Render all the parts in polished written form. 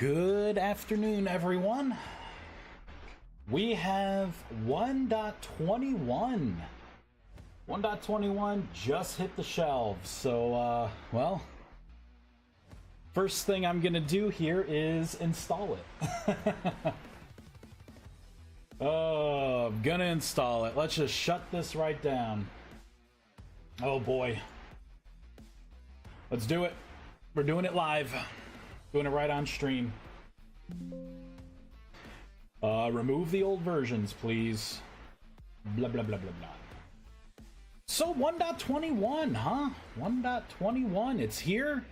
Good afternoon, everyone. We have 1.21. 1.21 just hit the shelves, so, well, first thing I'm gonna do here is install it. Oh, I'm gonna install it. Let's just shut this right down. Oh boy. Let's do it. We're doing it live. Doing it right on stream. Remove the old versions, please. Blah, blah, blah, blah, blah. So, 1.21, huh? 1.21. It's here.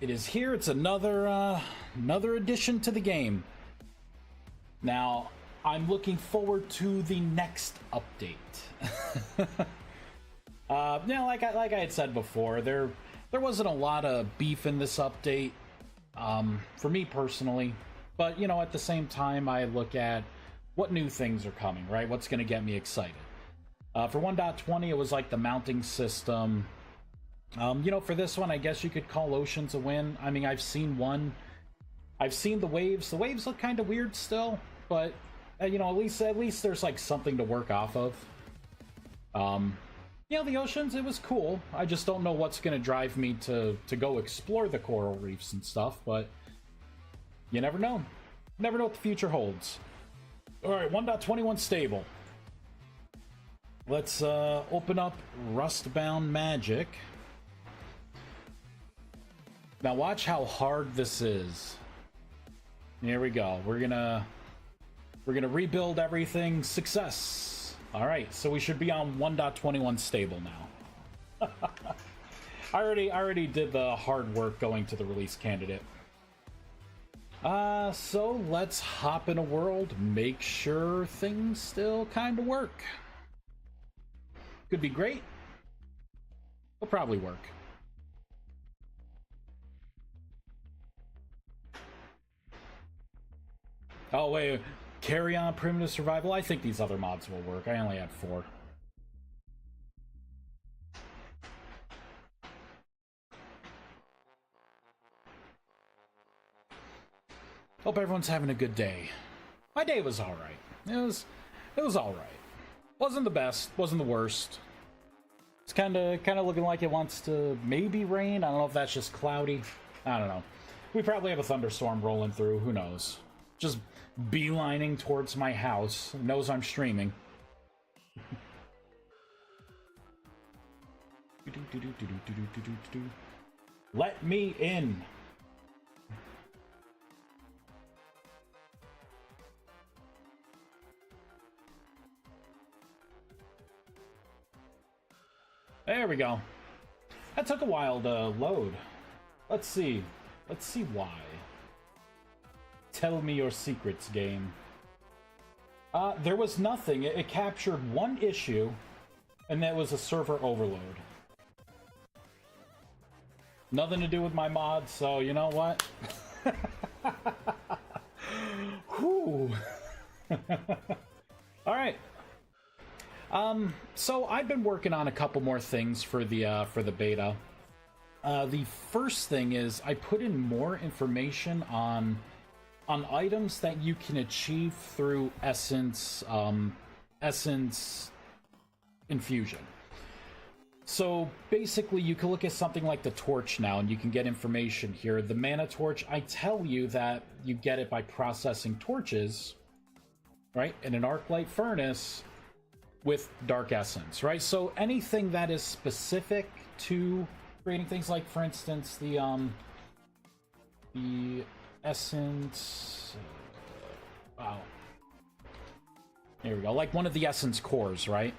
It is here. It's another addition to the game. Now, I'm looking forward to the next update. Yeah, like I had said before, there wasn't a lot of beef in this update. For me personally, but you know, at the same time, I look at what new things are coming, right? What's going to get me excited. For 1.20, it was like the mounting system. You know, for this one, I guess you could call Oceans a win. I mean, I've seen one. I've seen the waves. The waves look kind of weird still, but you know, at least there's like something to work off of. You know, the oceans, it was cool. I just don't know what's going to drive me to go explore the coral reefs and stuff, but you never know. Never know what the future holds. Alright, 1.21 stable. Let's open up Rustbound Magic. Now watch how hard this is. Here we go. We're gonna rebuild everything. Success. Alright, so we should be on 1.21 stable now. I already did the hard work going to the release candidate. So let's hop in a world, make sure things still kind of work. Could be great. Will probably work. Oh, wait. Carry on primitive survival. I think these other mods will work. I only had 4. Hope everyone's having a good day. My day was all right. It was all right. Wasn't the best. Wasn't the worst. It's kind of looking like it wants to maybe rain. I don't know if that's just cloudy. I don't know. We probably have a thunderstorm rolling through. Who knows? Just beelining towards my house. Knows I'm streaming. Let me in. There we go. That took a while to load. Let's see. Let's see why. Tell me your secrets, game. There was nothing. It captured one issue, and that was a server overload. Nothing to do with my mod, so you know what? Whew. Alright. So I've been working on a couple more things for the beta. The first thing is I put in more information on items that you can achieve through essence infusion. So basically you can look at something like the torch now and you can get information here. The mana torch, I tell you that you get it by processing torches, right, in an arc light furnace with dark essence, right? So anything that is specific to creating things, like for instance the essence, wow, there we go, like one of the essence cores, right?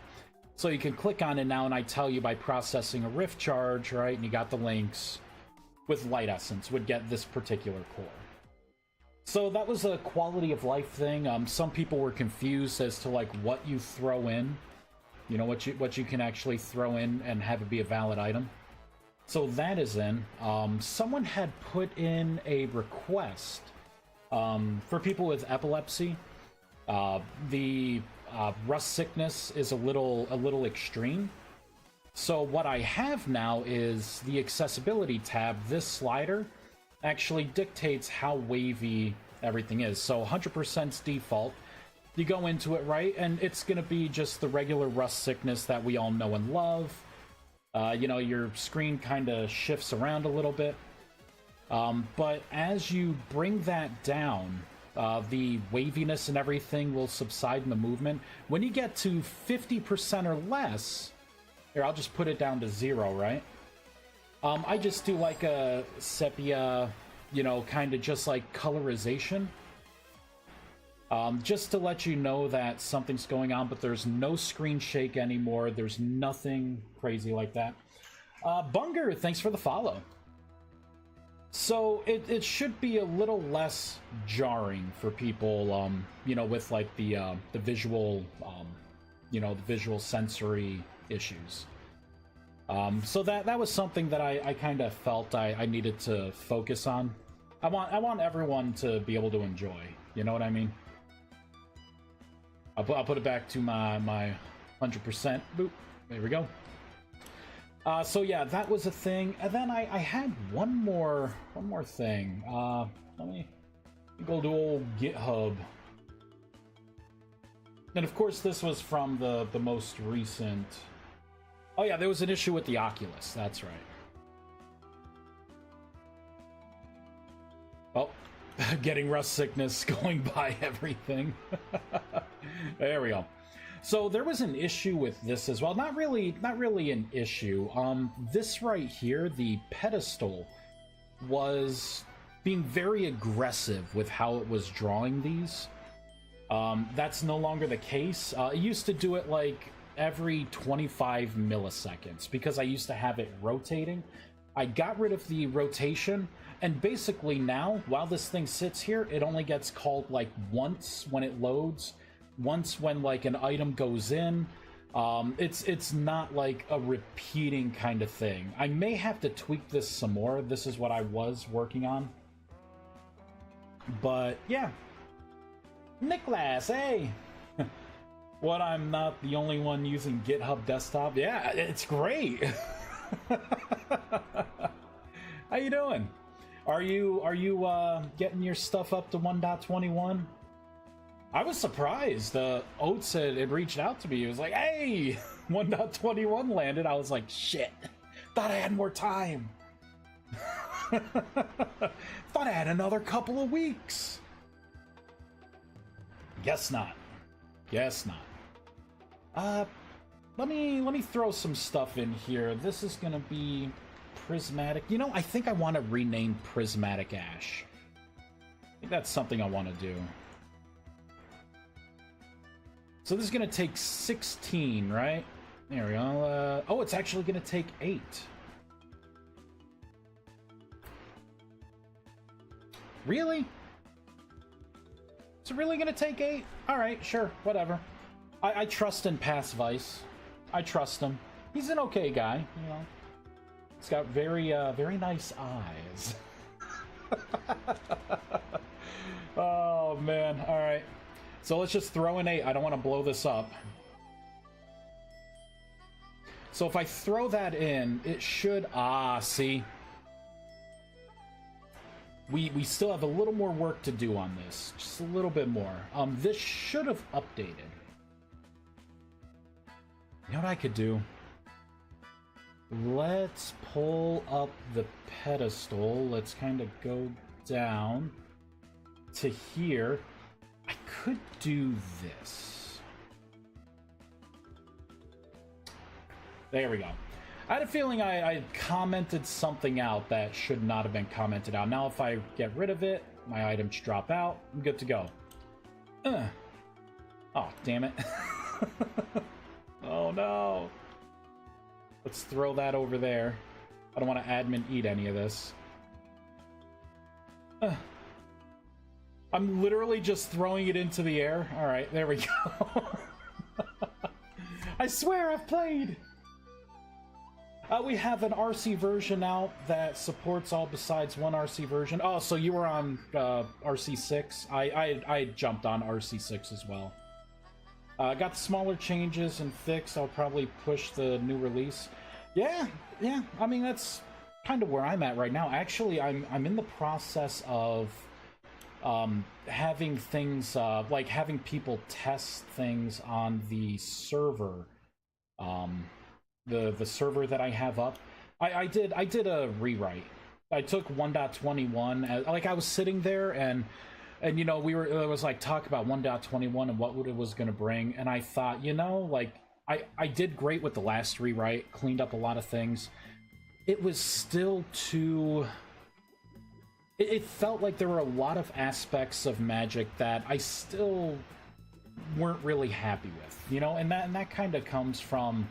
So you can click on it now and I tell you by processing a rift charge, right, and you got the links with light essence would get this particular core. So that was a quality of life thing. Some people were confused as to like what you throw in, you know, what you can actually throw in and have it be a valid item. So that is in. Someone had put in a request for people with epilepsy. The rust sickness is a little extreme. So what I have now is the accessibility tab, this slider, actually dictates how wavy everything is. So 100%'s default. You go into it right, and it's going to be just the regular rust sickness that we all know and love. You know, your screen kind of shifts around a little bit. But as you bring that down, the waviness and everything will subside in the movement. When you get to 50% or less, here, I'll just put it down to 0, right? I just do like a sepia, you know, kind of just like colorization. Just to let you know that something's going on, but there's no screen shake anymore. There's nothing crazy like that. Bunger, thanks for the follow. So it should be a little less jarring for people, you know, with like the visual, you know, the visual sensory issues. So that was something that I kind of felt I needed to focus on. I want everyone to be able to enjoy. You know what I mean? I'll put it back to my 100%. Boop. There we go. So yeah, that was a thing. And then I had one more thing. Let me go to old GitHub. And of course, this was from the most recent. Oh yeah, there was an issue with the Oculus. That's right. Oh, getting rust sickness going by everything. There we go. So there was an issue with this as well. Not really an issue. This right here, the pedestal, was being very aggressive with how it was drawing these. That's no longer the case. It used to do it like every 25 milliseconds because I used to have it rotating. I got rid of the rotation, and basically now, while this thing sits here, it only gets called like once when it loads, once when like an item goes in. It's not like a repeating kind of thing. I may have to tweak this some more. This is what I was working on. But yeah. Nicholas, hey! What, I'm not the only one using GitHub Desktop? Yeah, it's great! How you doing? Are you getting your stuff up to 1.21? I was surprised. Oates had reached out to me. He was like, hey, 1.21 landed. I was like, shit. Thought I had more time. Thought I had another couple of weeks. Guess not. Guess not. Let me throw some stuff in here. This is gonna be Prismatic. You know, I think I want to rename Prismatic Ash. I think that's something I want to do. So this is gonna take 16, right? There we go. Oh, it's actually gonna take 8. Really? Is it really gonna take 8? Alright, sure, whatever. I trust in Past Vice. I trust him. He's an okay guy, you know. He's got very nice eyes. Oh, man. Alright. So let's just throw in 8. I don't want to blow this up. So if I throw that in, it should... Ah, see? We still have a little more work to do on this. Just a little bit more. This should have updated. You know what I could do? Let's pull up the pedestal. Let's kind of go down to here. I could do this. There we go. I had a feeling I commented something out that should not have been commented out. Now if I get rid of it, my items drop out. I'm good to go. Oh, damn it. Oh no. Let's throw that over there. I don't want to admin eat any of this. I'm literally just throwing it into the air. Alright, there we go. I swear I've played! We have an RC version out that supports all besides one RC version. Oh, so you were on RC6? I jumped on RC6 as well. Got the smaller changes and fixed. I'll probably push the new release. Yeah. I mean, that's kind of where I'm at right now. Actually, I'm in the process of having things like having people test things on the server, the server that I have up. I did a rewrite. I took 1.21, like I was sitting there and you know, it was like talk about 1.21 and what it was going to bring, and I thought, you know, like I did great with the last rewrite, cleaned up a lot of things. It was still too... It felt like there were a lot of aspects of Magic that I still weren't really happy with, you know, and that kind of comes from,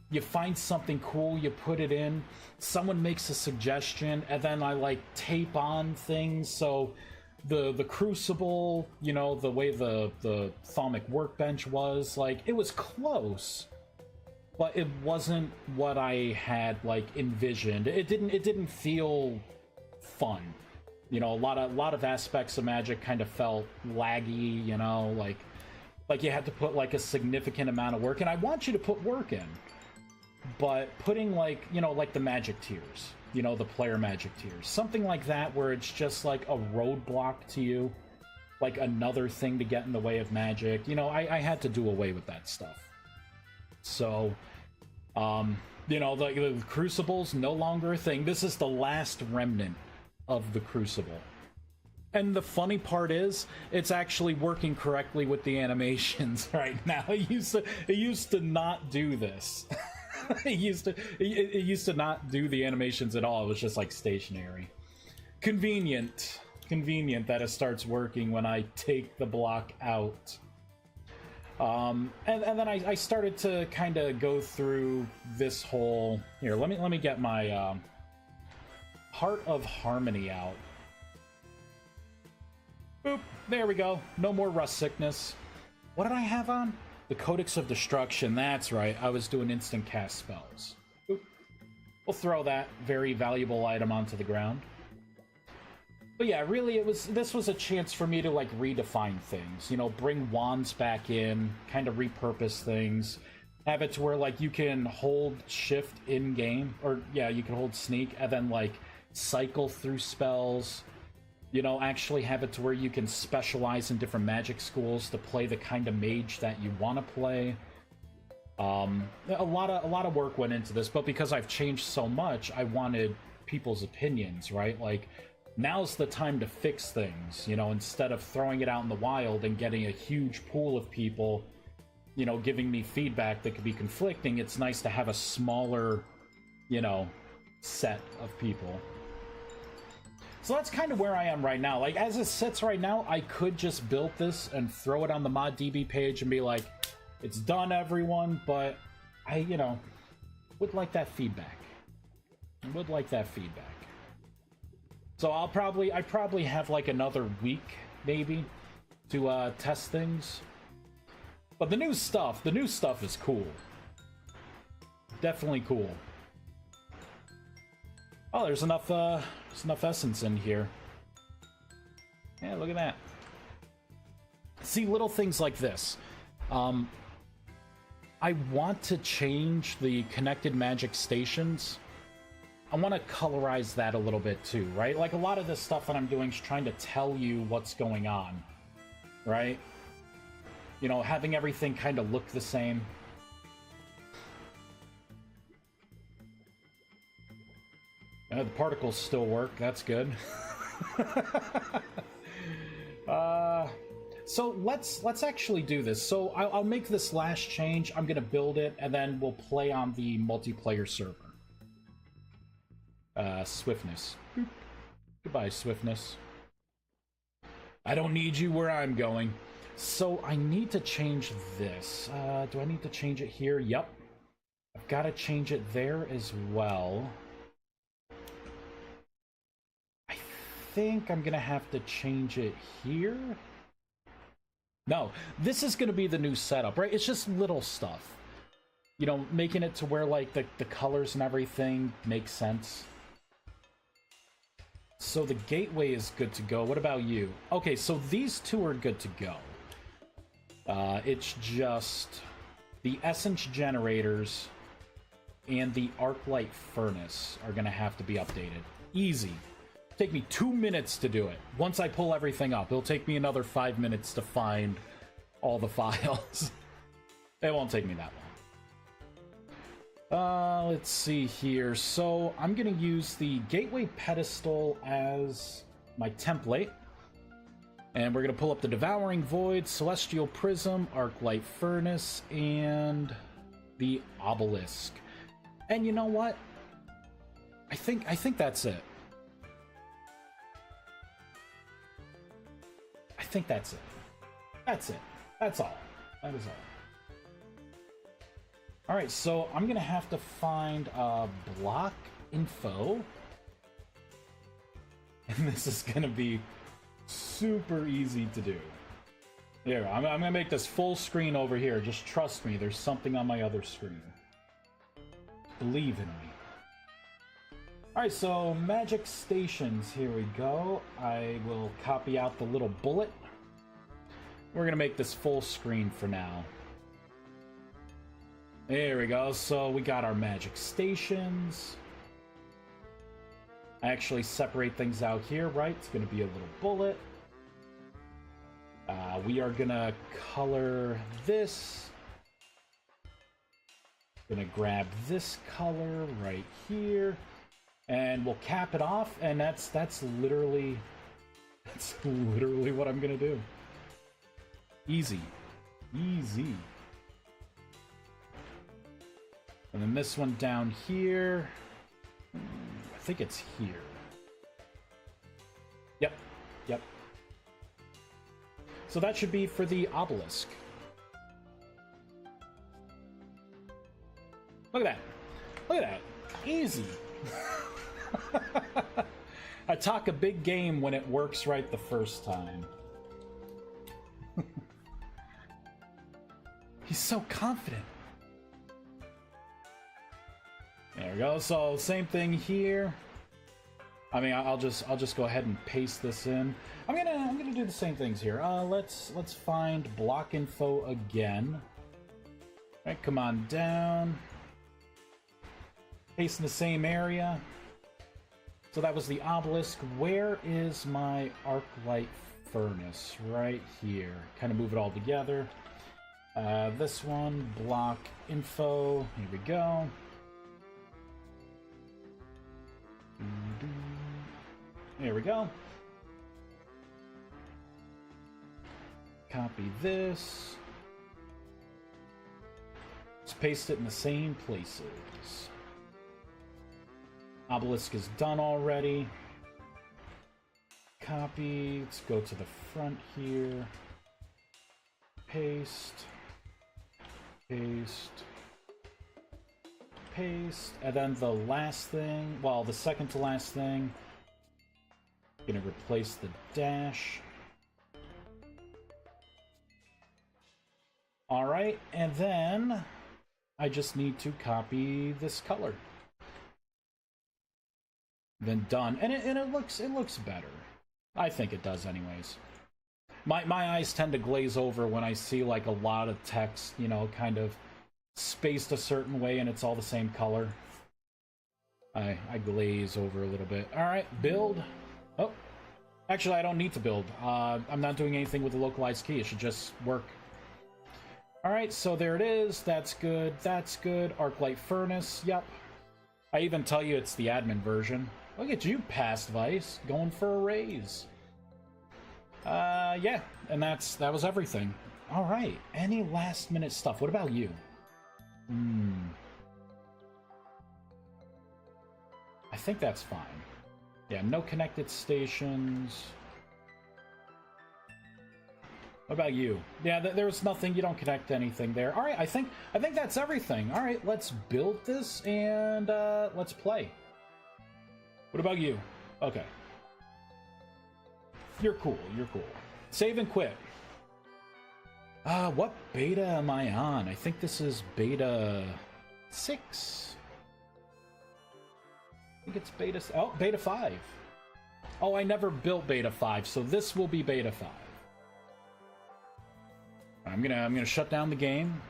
you find something cool, you put it in, someone makes a suggestion, and then I like tape on things. So the Crucible, you know, the way the Thaumic Workbench was, like, it was close, but it wasn't what I had like envisioned. It didn't feel fun. You know, a lot of aspects of Magic kind of felt laggy, you know, like you had to put like a significant amount of work, and I want you to put work in, but putting like, you know, like the Magic tiers, you know, the player Magic tiers, something like that where it's just like a roadblock to you, like another thing to get in the way of Magic, you know, I had to do away with that stuff. So, you know, the Crucible's no longer a thing. This is the last remnant of the Crucible. And the funny part is, it's actually working correctly with the animations right now. It used to not do this. it used to not do the animations at all. It was just like stationary. Convenient that it starts working when I take the block out. And then I started to kind of go through this whole... Here, let me get my Heart of Harmony out. Boop, there we go. No more Rust Sickness. What did I have on? The Codex of Destruction, that's right. I was doing instant cast spells. Boop. We'll throw that very valuable item onto the ground. But yeah, really, this was a chance for me to like redefine things, you know, bring wands back in, kind of repurpose things, have it to where like you can hold shift in game, or yeah, you can hold sneak and then like cycle through spells, you know, actually have it to where you can specialize in different Magic schools to play the kind of mage that you want to play. A lot of work went into this, but because I've changed so much, I wanted people's opinions, right? Like, now's the time to fix things, you know, instead of throwing it out in the wild and getting a huge pool of people, you know, giving me feedback that could be conflicting. It's nice to have a smaller, you know, set of people. So that's kind of where I am right now. Like, as it sits right now, I could just build this and throw it on the ModDB page and be like, it's done, everyone, but I, you know, would like that feedback. I would like that feedback. So I probably have like another week, maybe, to test things. But the new stuff is cool. Definitely cool. Oh, there's enough essence in here. Yeah, look at that. See, little things like this. I want to change the connected Magic stations. I want to colorize that a little bit too, right? Like, a lot of this stuff that I'm doing is trying to tell you what's going on, right? You know, having everything kind of look the same. The particles still work, that's good. So let's actually do this. So I'll make this last change, I'm gonna build it, and then we'll play on the multiplayer server. Swiftness. Boop. Goodbye, Swiftness. I don't need you where I'm going. So I need to change this. Do I need to change it here? Yep. I've got to change it there as well. I think I'm going to have to change it here. No, this is going to be the new setup, right? It's just little stuff. You know, making it to where, like, the colors and everything make sense. So the gateway is good to go. What about you? Okay, so these two are good to go. It's just the essence generators and the Arclight Furnace are gonna have to be updated. Easy. Take me 2 minutes to do it. Once I pull everything up, it'll take me another 5 minutes to find all the files. It won't take me that long. Let's see here. So I'm gonna use the Gateway Pedestal as my template. And we're gonna pull up the Devouring Void, Celestial Prism, Arclight Furnace, and the Obelisk. And you know what? I think that's it. I think that's it. That's it. That's all. That is all. Alright, so I'm gonna have to find block info. And this is gonna be super easy to do. Here, I'm gonna make this full screen over here. Just trust me, there's something on my other screen. Believe in me. Alright, so magic stations, here we go. I will copy out the little bullet. We're gonna make this full screen for now. There we go, so we got our magic stations. I actually separate things out here, right? It's gonna be a little bullet. We are gonna color this. Gonna grab this color right here. And we'll cap it off, and that's literally what I'm gonna do. Easy. Easy. And then this one down here. I think it's here. Yep. Yep. So that should be for the obelisk. Look at that. Look at that. Easy. I talk a big game when it works right the first time. He's so confident. There we go. So same thing here. I mean, I'll just go ahead and paste this in. I'm gonna do the same things here. Let's find block info again. All right, come on down. Paste in the same area. So that was the obelisk. Where is my Arclight Furnace? Right here. Kind of move it all together. This one, block info. Here we go. There we go. Copy this. Let's paste it in the same places. Obelisk is done already. Copy. Let's go to the front here. Paste. Paste. Paste. And then the last thing, well, the second to last thing, I'm gonna replace the dash. Alright, and then I just need to copy this color. Then done. And it looks better. I think it does anyways. My eyes tend to glaze over when I see like a lot of text, you know, kind of spaced a certain way and it's all the same color. I glaze over a little bit. Alright, build. Oh, actually I don't need to build. I'm not doing anything with the localized key. It should just work. Alright, so there it is. That's good. That's good. Arclight Furnace. Yep. I even tell you it's the admin version. Look at you, past Vice, going for a raise. Yeah, and that was everything. All right, any last minute stuff? What about you? I think that's fine. Yeah, no connected stations. What about you? Yeah, there's nothing. You don't connect anything there. All right, I think that's everything. All right, let's build this and let's play. What about you? Okay. You're cool. You're cool. Save and quit. What beta am I on? I think this is beta 6. I think it's beta... Oh, beta 5. Oh, I never built beta 5, so this will be beta 5. I'm gonna shut down the game.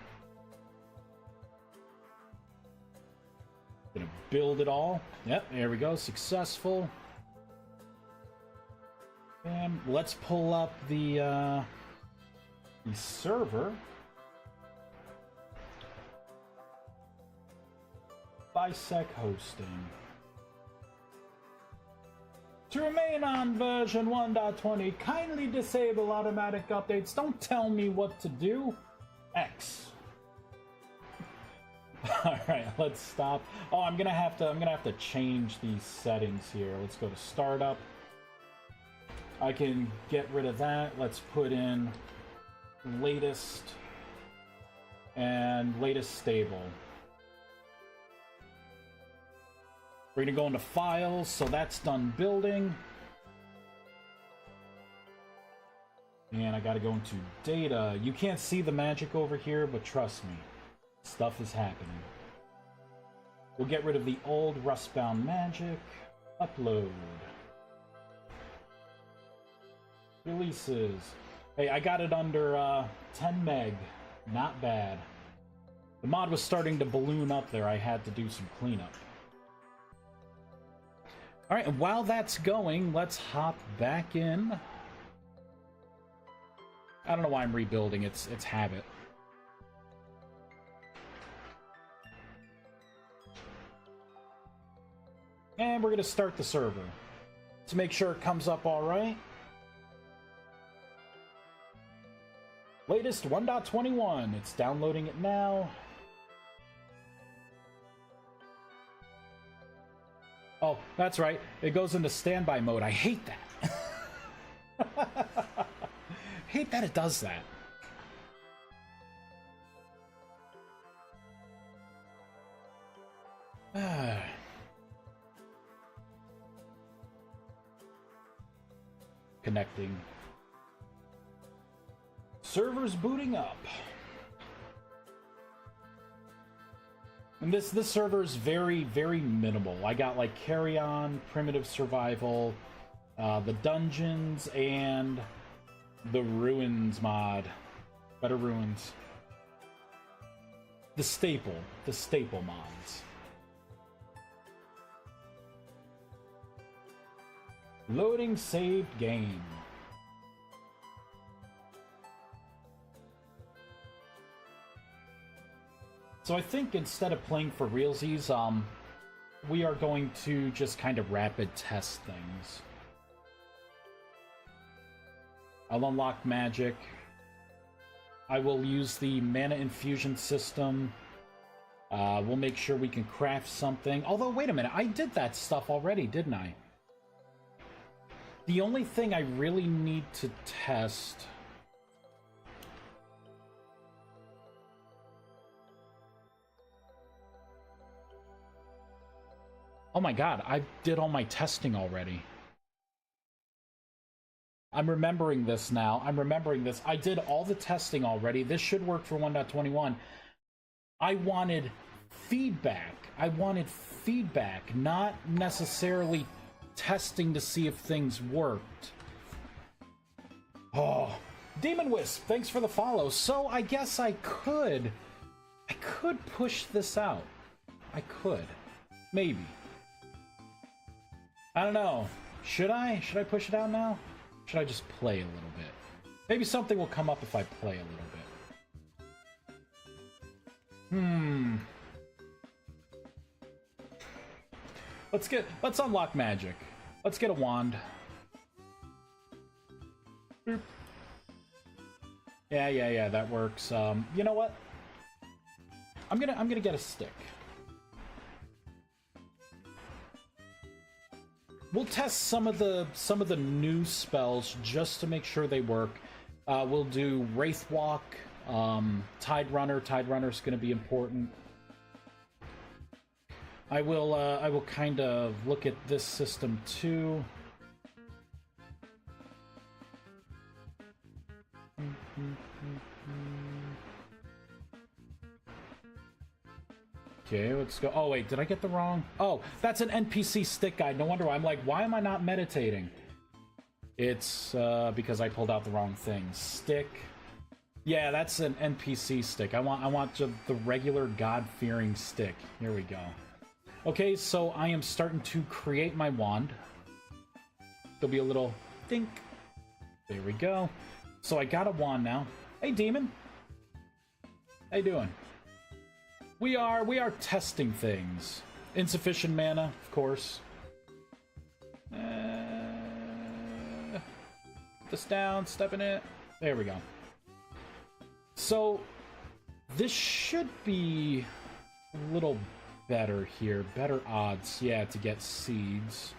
build it all. Yep, there we go. Successful. And let's pull up the server. ViesCraft hosting. To remain on version 1.20, kindly disable automatic updates. Don't tell me what to do. X. Alright, let's stop. Oh, I'm gonna have to change these settings here. Let's go to startup. I can get rid of that. Let's put in latest and latest stable. We're gonna go into files, so that's done building. And I gotta go into data. You can't see the magic over here, but trust me, stuff is happening. We'll get rid of the old Rustbound magic. Upload. Releases. Hey, I got it under 10 meg. Not bad. The mod was starting to balloon up there. I had to do some cleanup. Alright, and while that's going, let's hop back in. I don't know why I'm rebuilding, it's habit. And we're gonna start the server to make sure it comes up alright. Latest 1.21, it's downloading it now. Oh, that's right. It goes into standby mode. I hate that. Hate that it does that. Connecting. Server's booting up. And this server is very, very minimal. I got like carry on, primitive survival, the dungeons, and the ruins mod. Better ruins. The staple mods. Loading saved game. So I think instead of playing for realsies, we are going to just kind of rapid test things. I'll unlock magic. I will use the mana infusion system. We'll make sure we can craft something. Although, wait a minute, I did that stuff already, didn't I? The only thing I really need to test... Oh my god, I did all my testing already. I'm remembering this now. I'm remembering this. I did all the testing already. This should work for 1.21. I wanted feedback. I wanted feedback, not necessarily testing to see if things worked. Oh, Demon Wisp, thanks for the follow. So I guess I could push this out. I could. Maybe. I don't know. Should I? Should I push it out now? Should I just play a little bit? Maybe something will come up if I play a little bit. Let's unlock magic. Let's get a wand. Boop. Yeah, that works. You know what? I'm gonna get a stick. We'll test some of the new spells just to make sure they work. We'll do Wraith Walk, Tide Runner. Tide Runner's going to be important. I will kind of look at this system too. Okay, let's go. Oh, wait, did I get the wrong? Oh, that's an NPC stick guide. No wonder why. I'm like, why am I not meditating? It's because I pulled out the wrong thing. Stick. Yeah, that's an NPC stick. I want the regular God-fearing stick. Here we go. Okay, so I am starting to create my wand. There'll be a little think. There we go. So I got a wand now. Hey, demon. How you doing? We are testing things. Insufficient mana, of course. This down, step in it. There we go. So this should be a little better here. Better odds, yeah, to get seeds.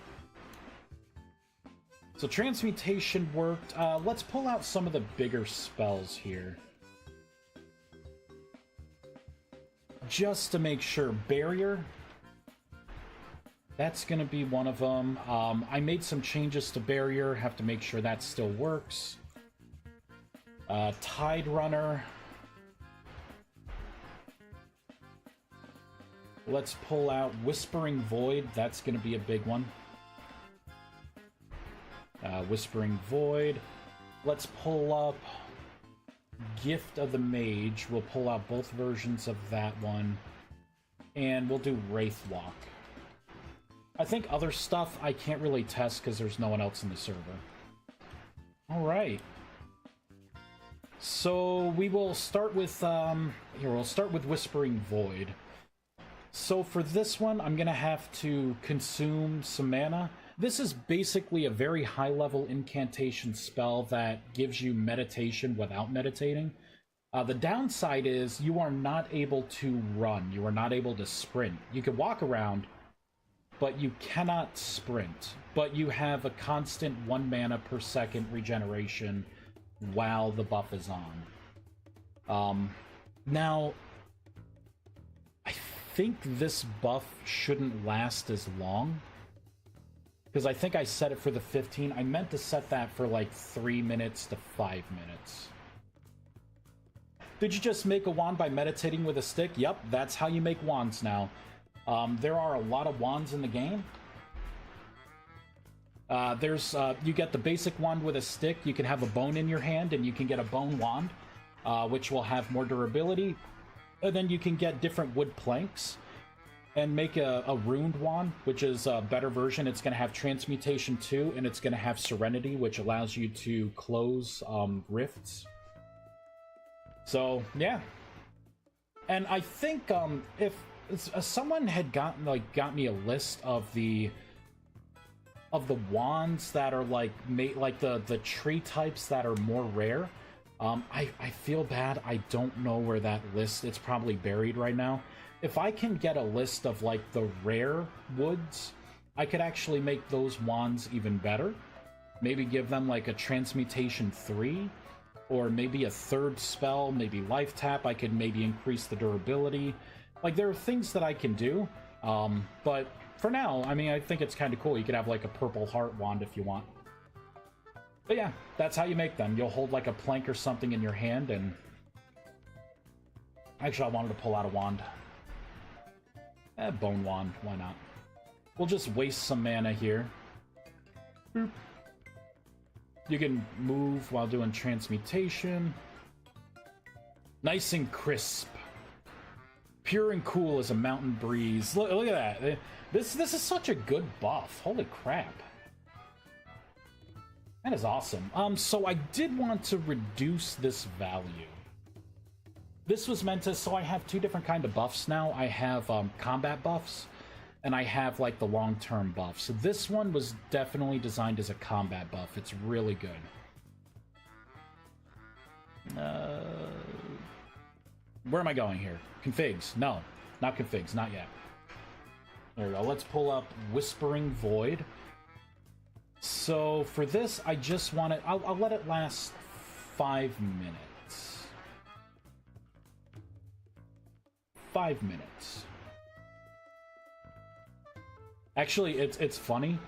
So transmutation worked. Let's pull out some of the bigger spells here. Just to make sure. Barrier. That's going to be one of them. I made some changes to Barrier. Have to make sure that still works. Tide Runner. Let's pull out Whispering Void. That's going to be a big one. Whispering Void. Let's pull up Gift of the Mage. We'll pull out both versions of that one. And we'll do Wraithwalk. I think other stuff I can't really test because there's no one else in the server. Alright. So we will start with, we'll start with Whispering Void. So for this one, I'm going to have to consume some mana. This is basically a very high-level incantation spell that gives you meditation without meditating. The downside is you are not able to run. You are not able to sprint. You can walk around, but you cannot sprint. But you have a constant 1 mana per second regeneration while the buff is on. Now, I think this buff shouldn't last as long. Because I think I set it for the 15. I meant to set that for like 3 minutes to 5 minutes. Did you just make a wand by meditating with a stick? Yep, that's how you make wands now. There are a lot of wands in the game. You get the basic wand with a stick. You can have a bone in your hand, and you can get a bone wand, which will have more durability. And then you can get different wood planks and make a runed wand, which is a better version. It's going to have Transmutation 2, and it's going to have Serenity, which allows you to close rifts. So, yeah. And I think if someone had got me a list of the wands that are like the tree types that are more rare, I feel bad. I don't know where that list. It's probably buried right now. If I can get a list of like the rare woods, I could actually make those wands even better. Maybe give them like a Transmutation 3, or maybe a third spell, maybe Life Tap. I could maybe increase the durability. Like, there are things that I can do, but for now, I mean, I think it's kind of cool. You could have like a Purple Heart wand if you want. But yeah, that's how you make them. You'll hold like a plank or something in your hand, and actually I wanted to pull out a wand. Bone wand, why not? We'll just waste some mana here. Boop. You can move while doing transmutation. Nice and crisp. Pure and cool as a mountain breeze. Look at that. This is such a good buff. Holy crap. That is awesome. So I did want to reduce this value. This was meant to, so I have two different kind of buffs now. I have combat buffs, and I have like the long-term buff. So this one was definitely designed as a combat buff. It's really good. Where am I going here? Configs. No, not configs. Not yet. There we go. Let's pull up Whispering Void. So for this, I just want to... I'll let it last 5 minutes. 5 minutes. Actually, it's funny.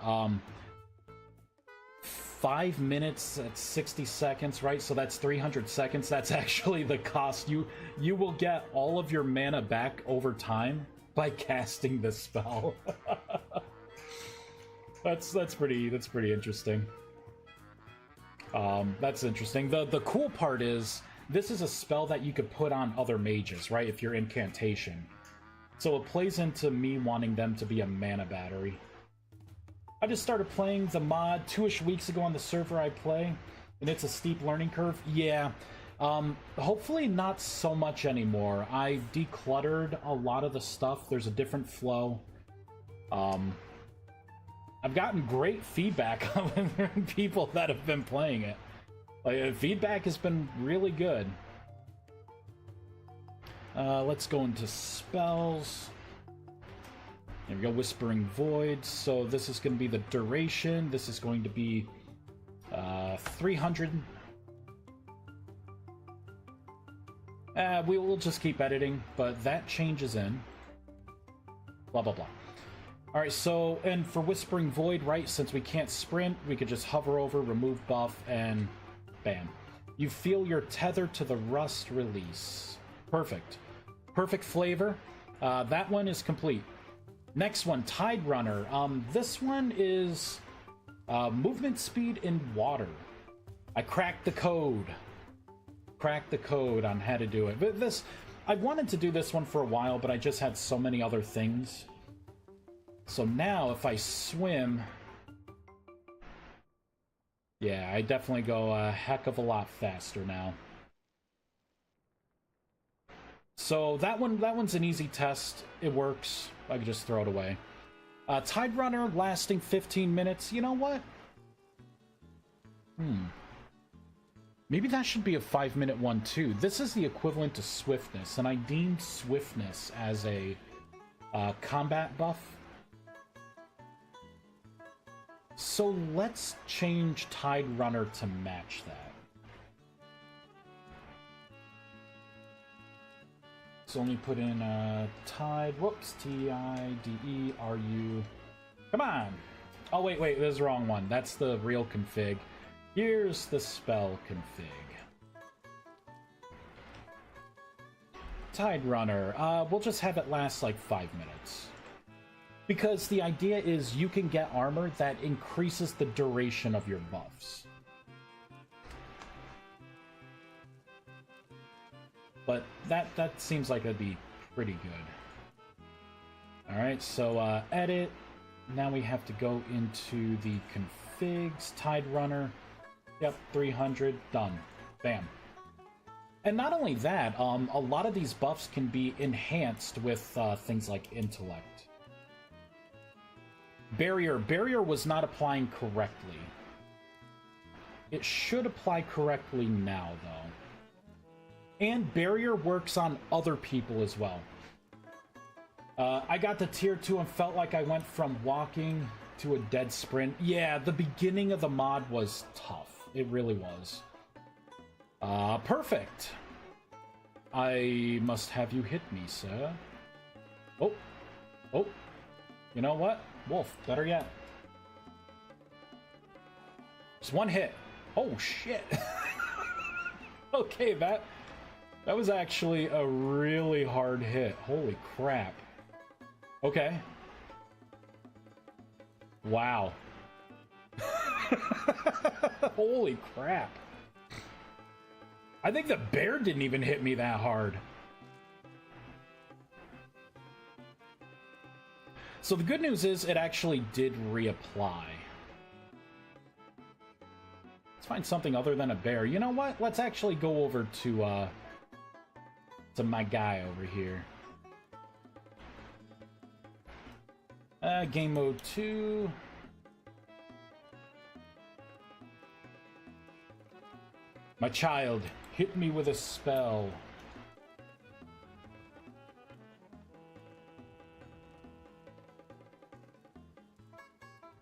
5 minutes at 60 seconds, right? So that's 300 seconds. That's actually the cost. You will get all of your mana back over time by casting this spell. That's pretty interesting. That's interesting. The cool part is this is a spell that you could put on other mages, right? If you're incantation. So it plays into me wanting them to be a mana battery. I just started playing the mod 2-ish weeks ago on the server I play, and it's a steep learning curve. Yeah, hopefully not so much anymore. I've decluttered a lot of the stuff. There's a different flow. I've gotten great feedback from people that have been playing it. Like, feedback has been really good. Let's go into spells. There we go, Whispering Void. So this is going to be the duration. This is going to be 300. We will just keep editing, but that changes in. Blah, blah, blah. Alright, so, and for Whispering Void, right, since we can't sprint, we could just hover over, remove buff, and bam. You feel your tether to the rust release. Perfect. Perfect flavor. That one is complete. Next one, Tide Runner. This one is movement speed in water. I cracked the code. Cracked the code on how to do it. But this, I wanted to do this one for a while, but I just had so many other things. So now, if I swim... Yeah, I definitely go a heck of a lot faster now. So that one's an easy test. It works. I can just throw it away. Tide Runner lasting 15 minutes. You know what? Maybe that should be a 5-minute one too. This is the equivalent to Swiftness, and I deemed Swiftness as a combat buff. So let's change Tide Runner to match that. So let me put in Tide, whoops, T-I-D-E-R-U. Come on! Oh, wait, there's the wrong one. That's the real config. Here's the spell config. Tide Runner. We'll just have it last like 5 minutes. Because the idea is you can get armor that increases the duration of your buffs. But that seems like it'd be pretty good. Alright, so edit. Now we have to go into the configs, Tide Runner. Yep, 300, done. Bam. And not only that, a lot of these buffs can be enhanced with things like intellect. Barrier was not applying correctly. It should apply correctly now, though. And Barrier works on other people as well. I got to tier 2 and felt like I went from walking to a dead sprint. Yeah, the beginning of the mod was tough. It really was. Perfect. I must have you hit me, sir. Oh. You know what? Wolf, better yet. Just one hit. Oh, shit. Okay, that was actually a really hard hit. Holy crap. Okay. Wow. Holy crap. I think the bear didn't even hit me that hard. So the good news is it actually did reapply. Let's find something other than a bear. You know what? Let's actually go over to my guy over here. Game mode 2. My child, hit me with a spell.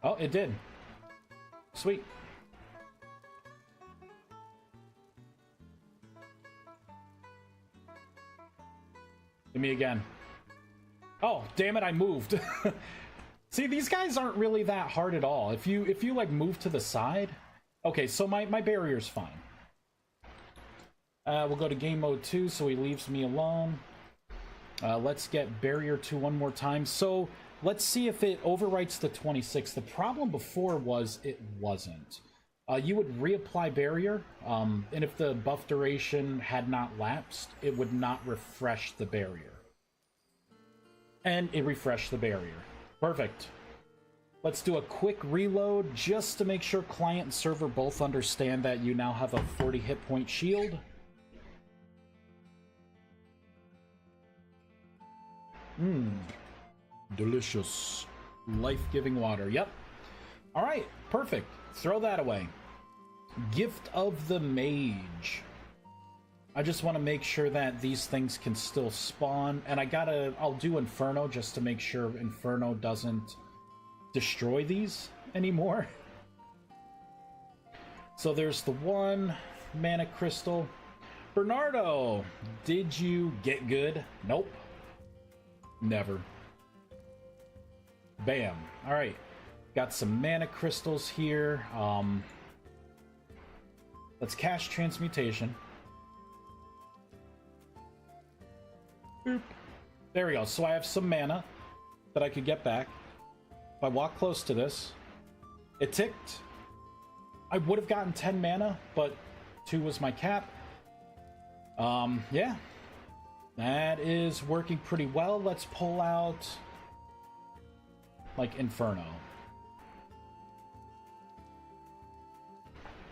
Oh, it did. Sweet. Give me again. Oh, damn it, I moved. See, these guys aren't really that hard at all. If you like move to the side. Okay, so my barrier's fine. We'll go to game mode 2 so he leaves me alone. Let's get barrier 2 one more time. So let's see if it overwrites the 26. The problem before was it wasn't. You would reapply barrier, and if the buff duration had not lapsed, it would not refresh the barrier. And it refreshed the barrier. Perfect. Let's do a quick reload just to make sure client and server both understand that you now have a 40 hit point shield. Delicious. Life-giving water. Yep. All right, perfect. Throw that away. Gift of the Mage. I just want to make sure that these things can still spawn, and I'll do Inferno just to make sure Inferno doesn't destroy these anymore. So there's the one mana crystal. Bernardo, did you get good? Nope. Never. Bam. All right. Got some mana crystals here. Let's cast Transmutation. Boop. There we go. So I have some mana that I could get back. If I walk close to this, it ticked. I would have gotten 10 mana, but 2 was my cap. Yeah. That is working pretty well. Let's pull out, like, Inferno.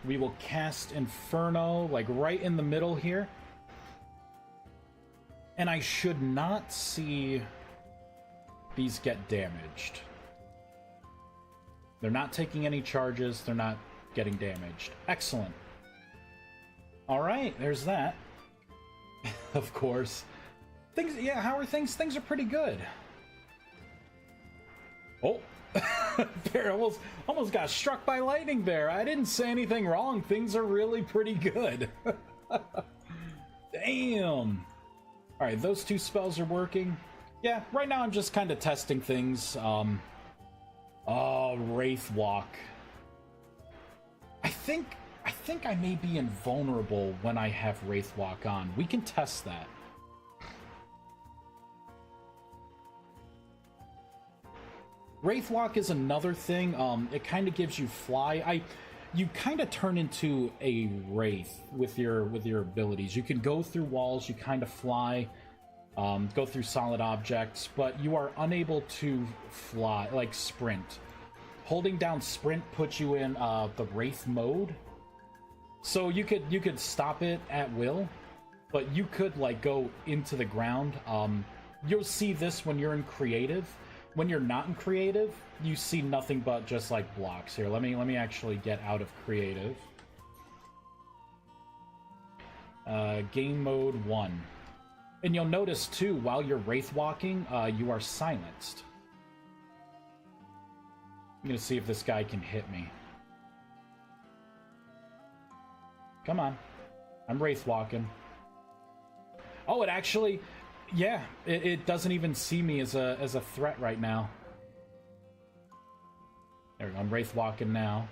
We will cast Inferno, like, right in the middle here. And I should not see these get damaged. They're not taking any charges. They're not getting damaged. Excellent. All right, there's that. Of course. Things, yeah, how are things? Things are pretty good. Oh. Bear almost got struck by lightning there. I didn't say anything wrong. Things are really pretty good. Damn. All right, those 2 spells are working. Yeah, right now I'm just kind of testing things. Oh, Wraith Walk. I think I may be invulnerable when I have Wraith Walk on. We can test that. Wraith Walk is another thing. It kind of gives you fly. You kind of turn into a wraith with your abilities. You can go through walls. You kind of fly, go through solid objects, but you are unable to fly, like sprint. Holding down sprint puts you in the wraith mode. So you could stop it at will, but you could like go into the ground. You'll see this when you're in creative. When you're not in creative, you see nothing but just like blocks. Here, let me actually get out of creative. Game mode 1. And you'll notice too, while you're wraith walking, you are silenced. I'm gonna see if this guy can hit me. Come on. I'm wraith walking. Oh, it actually... Yeah, it doesn't even see me as a threat right now. There we go. I'm wraith walking now.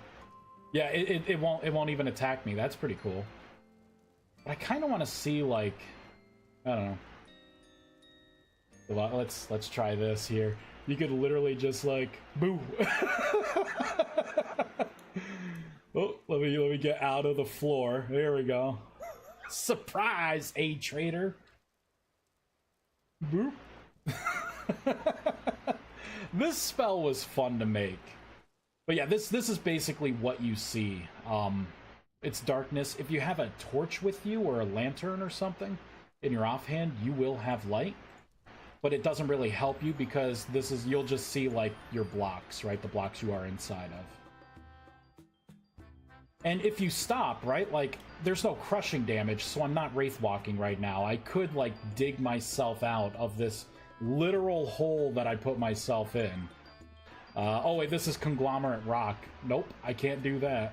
Yeah, it won't even attack me. That's pretty cool. But I kind of want to see, like, I don't know. Let's try this here. You could literally just like boo. Oh, let me get out of the floor. There we go. Surprise, a traitor. Boop. This spell was fun to make. But yeah, this is basically what you see. It's darkness. If you have a torch with you or a lantern or something in your offhand, you will have light. But it doesn't really help you because you'll just see like your blocks, right? The blocks you are inside of. And if you stop, right, like, there's no crushing damage, so I'm not wraith walking right now. I could, like, dig myself out of this literal hole that I put myself in. Oh, wait, this is conglomerate rock. Nope, I can't do that.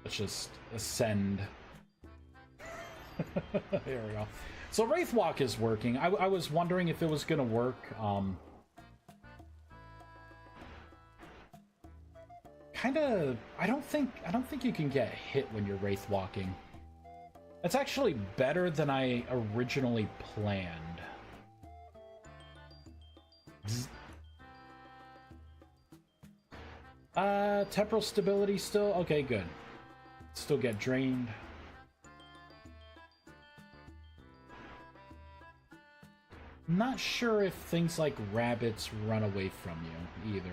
Let's just ascend. There we go. So wraith walk is working. I was wondering if it was gonna work. Kinda, I don't think you can get hit when you're wraith walking. That's actually better than I originally planned. Temporal stability still? Okay, good. Still get drained. I'm not sure if things like rabbits run away from you, either.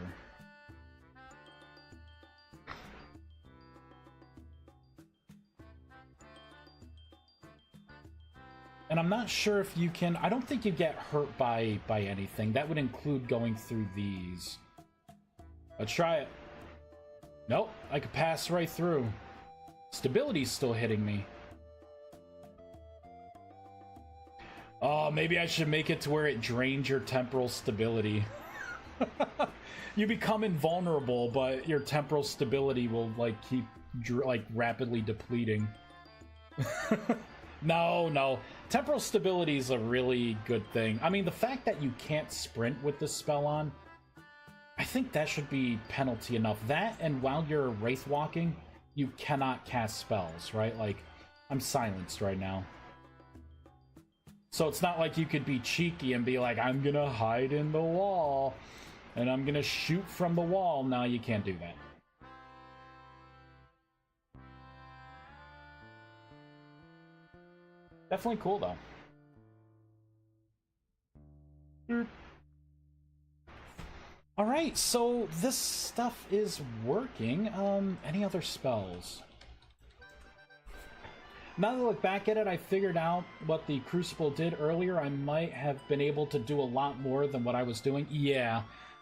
And I'm not sure if you can... I don't think you get hurt by anything. That would include going through these. Let's try it. Nope, I could pass right through. Stability's still hitting me. Oh, maybe I should make it to where it drains your temporal stability. You become invulnerable, but your temporal stability will, like, keep, like, rapidly depleting. No. Temporal stability is a really good thing. I mean, the fact that you can't sprint with this spell on, I think that should be penalty enough. That, and while you're wraith walking, you cannot cast spells, right? Like, I'm silenced right now. So it's not like you could be cheeky and be like, I'm gonna hide in the wall, and I'm gonna shoot from the wall. No, you can't do that. Definitely cool, though. Alright, so this stuff is working. Any other spells? Now that I look back at it, I figured out what the Crucible did earlier. I might have been able to do a lot more than what I was doing. Yeah,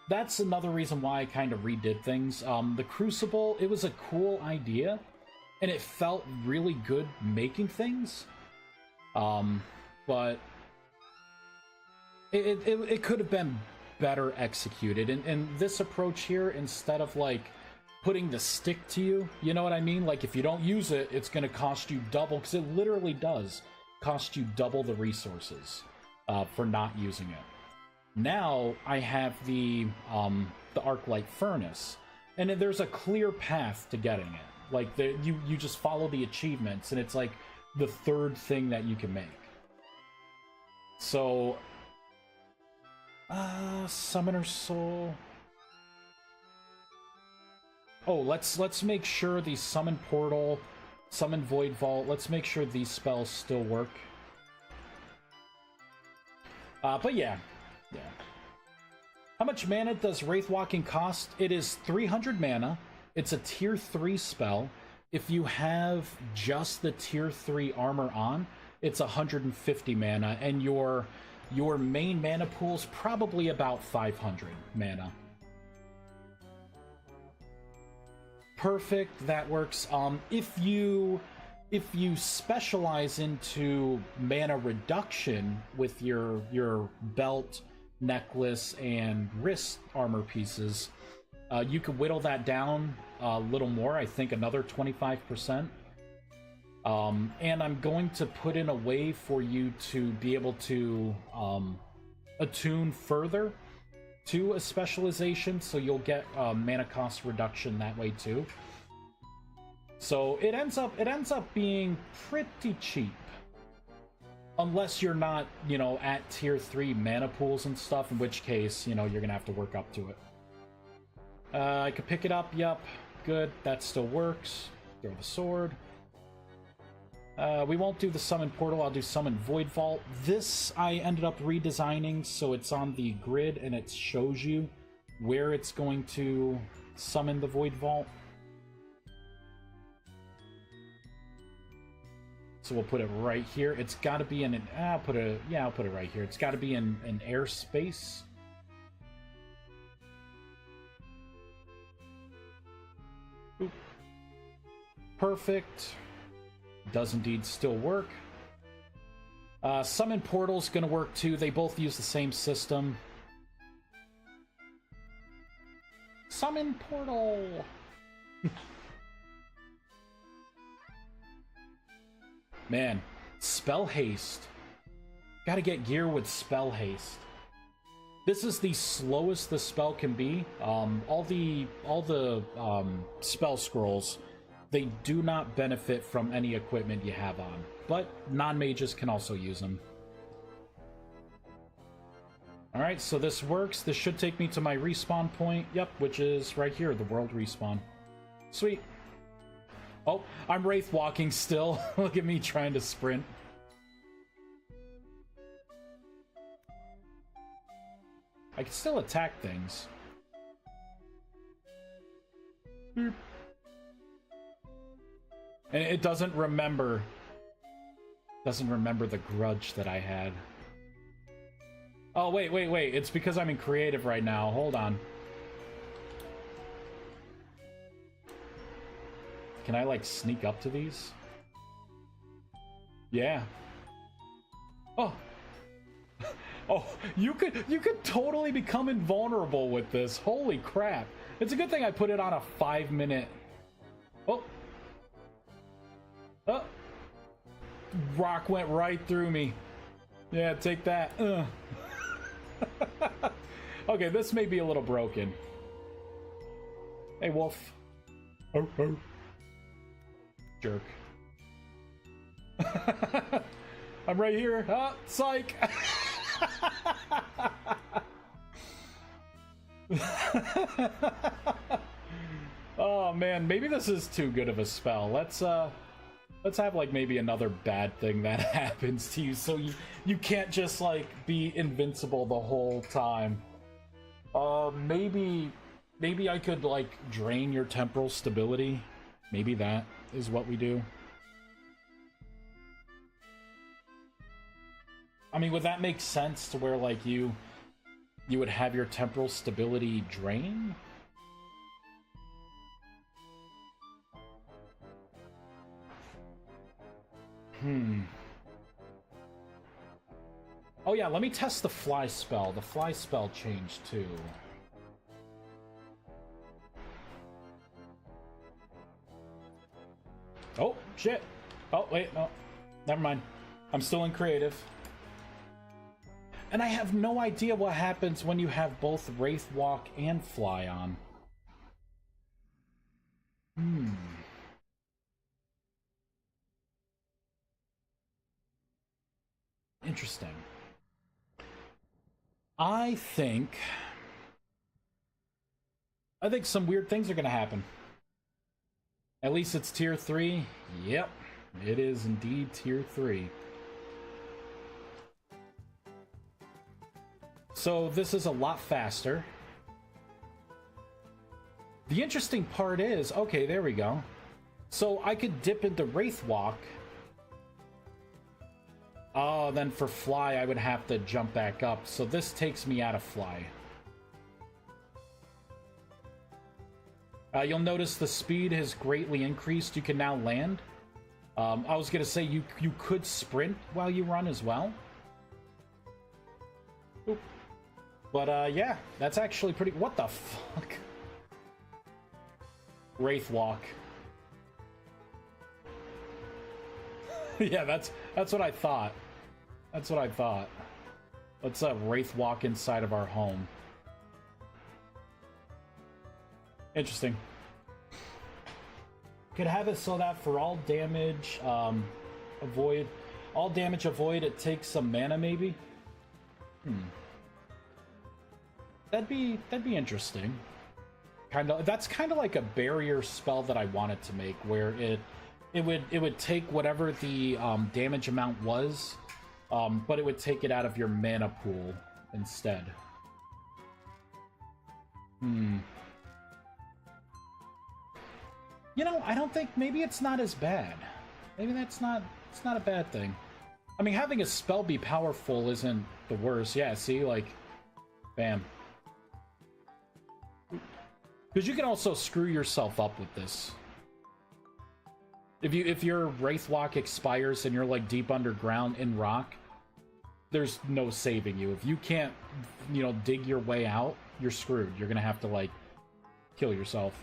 that's another reason why I kind of redid things. The Crucible, it was a cool idea, and it felt really good making things. But it could have been better executed. And this approach here, instead of, like, putting the stick to you, you know what I mean? Like, if you don't use it, it's going to cost you double, because it literally does cost you double the resources for not using it. Now I have the Arclight Furnace, and there's a clear path to getting it. Like, you just follow the achievements, and it's like the third thing that you can make. So, Summoner's Soul. Oh, let's make sure the Summon Portal, Summon Void Vault, let's make sure these spells still work. But yeah. How much mana does Wraith Walking cost? It is 300 mana. It's a tier 3 spell. If you have just the tier 3 armor on, it's 150 mana, and your main mana pool's probably about 500 mana. Perfect, that works. If you specialize into mana reduction with your belt, necklace, and wrist armor pieces, you could whittle that down a little more, I think another 25%. And I'm going to put in a way for you to be able to attune further to a specialization, so you'll get mana cost reduction that way too. So it ends up being pretty cheap, unless you're not, you know, at tier 3 mana pools and stuff, in which case, you know, you're gonna have to work up to it. I could pick it up. Yep, good, that still works. Throw the sword. We won't do the Summon Portal, I'll do Summon Void Vault. This I ended up redesigning so it's on the grid and it shows you where it's going to summon the Void Vault. So we'll put it right here. It's got to be in an... I'll put it right here. It's got to be in an airspace. Oop. Perfect. Does indeed still work. Summon Portal's gonna work too. They both use the same system. Summon Portal! Man, Spell Haste. Gotta get gear with Spell Haste. This is the slowest the spell can be. All the spell scrolls, they do not benefit from any equipment you have on, but non-mages can also use them. Alright, so this works. This should take me to my respawn point. Yep, which is right here, the world respawn. Sweet. Oh, I'm wraith walking still. Look at me trying to sprint. I can still attack things. And it doesn't remember the grudge that I had. Oh, wait. It's because I'm in creative right now. Hold on. Can I, like, sneak up to these? Yeah. Oh. Oh, you could totally become invulnerable with this. Holy crap. It's a good thing I put it on a 5-minute... Oh. Oh. Rock went right through me. Yeah, take that. Okay, this may be a little broken. Hey, wolf. Oh, oh. Jerk. I'm right here. Ah, psych. Oh man, maybe this is too good of a spell. Let's have like maybe another bad thing that happens to you, so you can't just like be invincible the whole time. Maybe I could like drain your temporal stability. Maybe that is what we do. I mean, would that make sense to where like you would have your temporal stability drain? Oh yeah, let me test the fly spell. The fly spell changed too. Oh, shit. Oh, wait, no. Never mind. I'm still in creative. And I have no idea what happens when you have both Wraith Walk and Fly on. Interesting. I think some weird things are going to happen. At least it's tier 3. Yep, it is indeed tier 3. So this is a lot faster. The interesting part is, okay, there we go. So I could dip into Wraith Walk. Oh, then for Fly, I would have to jump back up. So this takes me out of Fly. You'll notice the speed has greatly increased. You can now land. I was going to say you could sprint while you run as well. Oop. But yeah, that's actually pretty... What the fuck? Wraith Walk. Yeah, that's what I thought. That's what I thought. Let's Wraith Walk inside of our home. Interesting. Could have it so that for all damage, avoid... All damage avoid, it takes some mana, maybe? That'd be interesting. That's kind of like a barrier spell that I wanted to make, where it would take whatever the damage amount was, but it would take it out of your mana pool instead. You know, I don't think... Maybe it's not as bad. Maybe it's not a bad thing. I mean, having a spell be powerful isn't the worst. Yeah, see, like... Bam. Because you can also screw yourself up with this. If your Wraith Walk expires and you're like deep underground in rock, there's no saving you. If you can't, you know, dig your way out, you're screwed. You're gonna have to like kill yourself.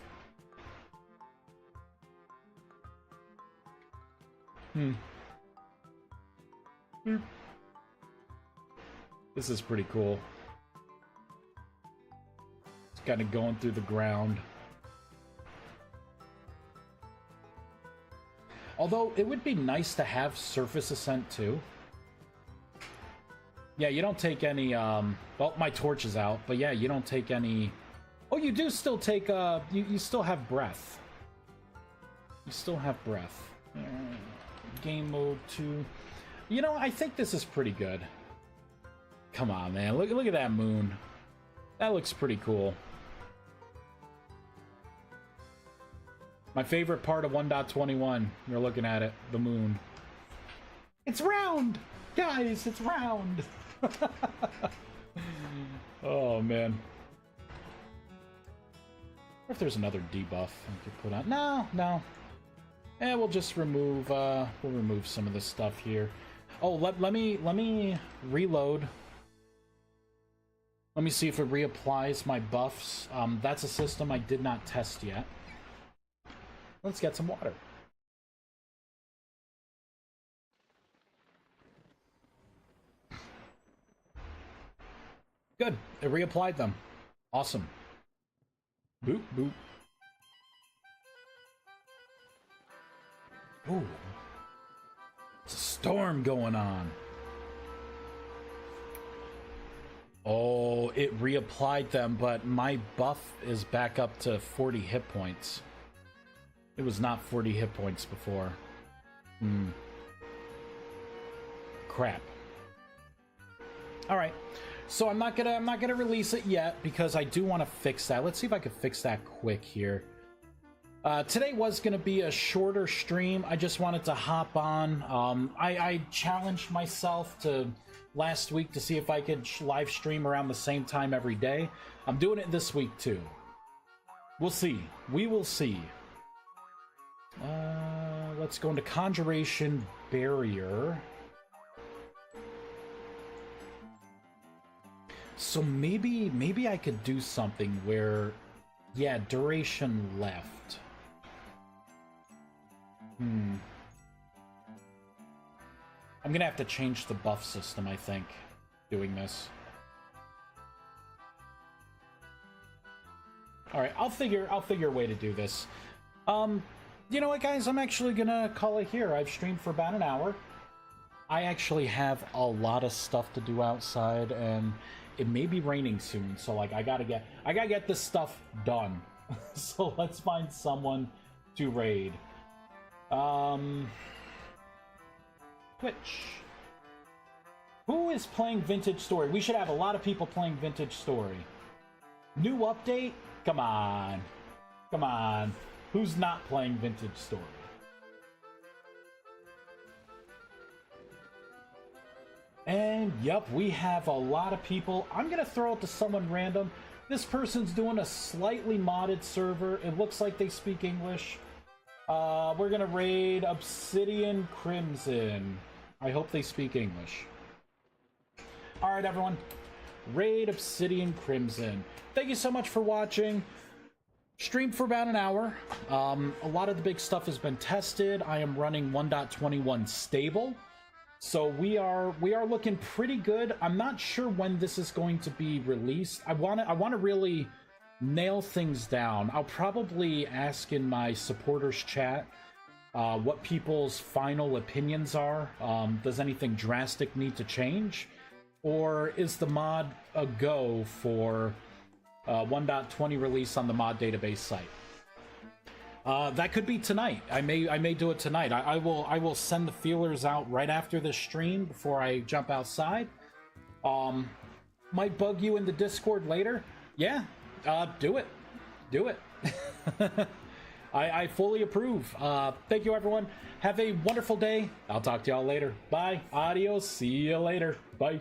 This is pretty cool. It's kind of going through the ground. Although, it would be nice to have surface ascent, too. Yeah, you don't take any, well, my torch is out, but yeah, you don't take any... Oh, you do still take, you still have breath. You still have breath. Game mode 2. You know, I think this is pretty good. Come on, man. Look at that moon. That looks pretty cool. My favorite part of 1.21, you're looking at it, the moon. It's round! Guys, it's round! Oh, man. What if there's another debuff I could put on? No. We'll just remove, we'll remove some of this stuff here. Oh, let me reload. Let me see if it reapplies my buffs. That's a system I did not test yet. Let's get some water. Good. It reapplied them. Awesome. Boop, boop. Ooh. It's a storm going on. Oh, it reapplied them, but my buff is back up to 40 hit points. It was not 40 hit points before. Crap. All right. So I'm not gonna release it yet because I do want to fix that. Let's see if I can fix that quick here. Today was gonna be a shorter stream. I just wanted to hop on. I challenged myself to last week to see if I could live stream around the same time every day. I'm doing it this week too. We'll see. We will see. Let's go into Conjuration Barrier. So maybe I could do something where, yeah, duration left. I'm gonna have to change the buff system, I think, doing this. All right, I'll figure a way to do this. You know what, guys? I'm actually gonna call it here. I've streamed for about an hour. I actually have a lot of stuff to do outside, and it may be raining soon. So like, I gotta get this stuff done. So let's find someone to raid. Twitch. Who is playing Vintage Story? We should have a lot of people playing Vintage Story. New update? Come on. Come on. Who's not playing Vintage Story? And yep, we have a lot of people. I'm gonna throw it to someone random. This person's doing a slightly modded server. It looks like they speak English. We're gonna raid Obsidian Crimson. I hope they speak English. All right, everyone. Raid Obsidian Crimson. Thank you so much for watching. Streamed for about an hour. A lot of the big stuff has been tested. I am running 1.21 stable. So we are looking pretty good. I'm not sure when this is going to be released. I want to really nail things down. I'll probably ask in my supporters chat what people's final opinions are. Does anything drastic need to change? Or is the mod a go for 1.20 release on the mod database site? That could be tonight. I may do it tonight. I will send the feelers out right after the stream before I jump outside. Might bug you in the Discord later. Yeah, do it. Do it. I fully approve. Thank you, everyone. Have a wonderful day. I'll talk to y'all later. Bye. Adios. See you later. Bye.